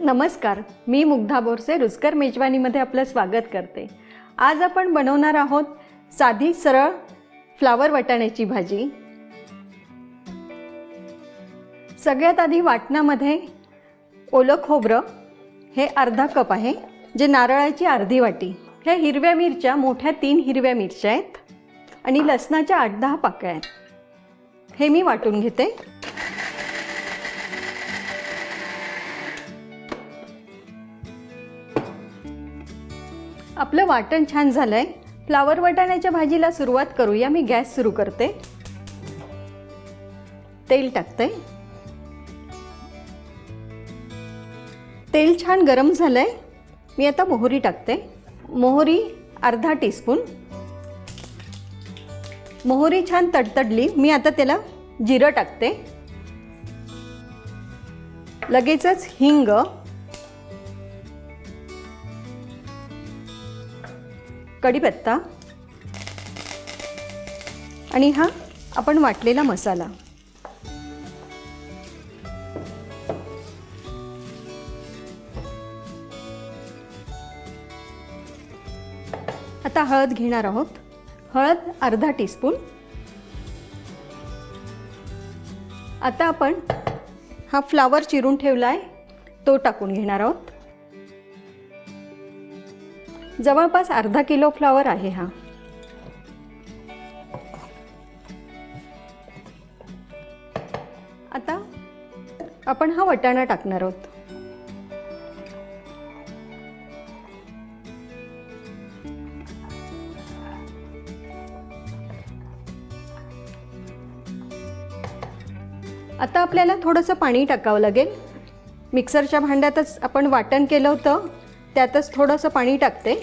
नमस्कार, मी मुग्धा बोरसे रुचकर मेजवानीमध्ये आपलं स्वागत करते। आज आपण बनवणार आहोत साधी सरळ फ्लावर वाटाण्याची भाजी। सगळ्यात आधी वाटणामध्ये ओलं खोबरं हे अर्धा कप आहे, जे नारळाची अर्धी वाटी, हे हिरव्या मिरच्या मोठ्या 3 हिरव्या मिरच्या आहेत आणि लसणाच्या 8-10 पाकळ्या आहेत, हे मी वाटून घेते। आपलं वाटण छान झालंय। फ्लावर वाटाण्याच्या भाजीला सुरुवात करूया। मी गॅस सुरू करते, तेल टाकते। तेल छान गरम झालंय, मी आता मोहरी टाकते। मोहरी अर्धा टीस्पून। मोहरी छान तडतडली, मी आता त्याला जिरं टाकते। लगेचच हिंग, कढीपत्ता आणि हा आपण वाटलेला मसाला। आता हळद घेणार आहोत। हळद अर्धा टीस्पून। आता आपण हा फ्लावर चिरून ठेवलाय तो टाकून घेणार आहोत। जवळपास अर्धा किलो फ्लावर आहे हा। आता आपण हा वाटाणा टाकणार आहोत। आता आपल्याला थोडंसं पाणी टाकावं लागेल। मिक्सरच्या भांड्यातच आपण वाटण केलं होतं, त्यातच थोडंसं पाणी टाकते।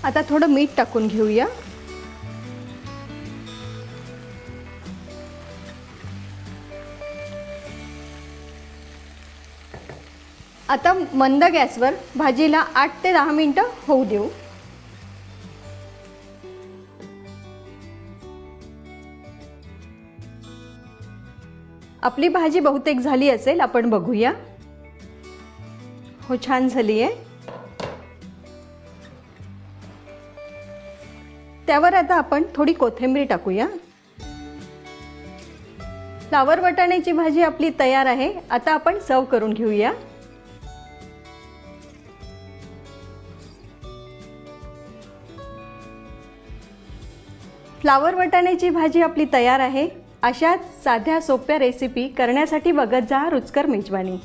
आता थोडं मीठ टाकून घेऊया। आता मंद गॅसवर भाजीला 8 ते 10 मिनिटं होऊ देऊ। आपली भाजी बहुतेक झाली असेल, आपण बघूया। हो, छान झाली आहे। त्यावर आता आपण थोडी कोथिंबीर टाकूया। फ्लावर वाटाण्याची भाजी आपली तयार आहे। आता आपण सर्व करून घेऊया। फ्लावर वाटाण्याची भाजी आपली तयार आहे। अशाच साध्या सोप्या रेसिपी करण्यासाठी बघत जा रुचकर मेजवानी।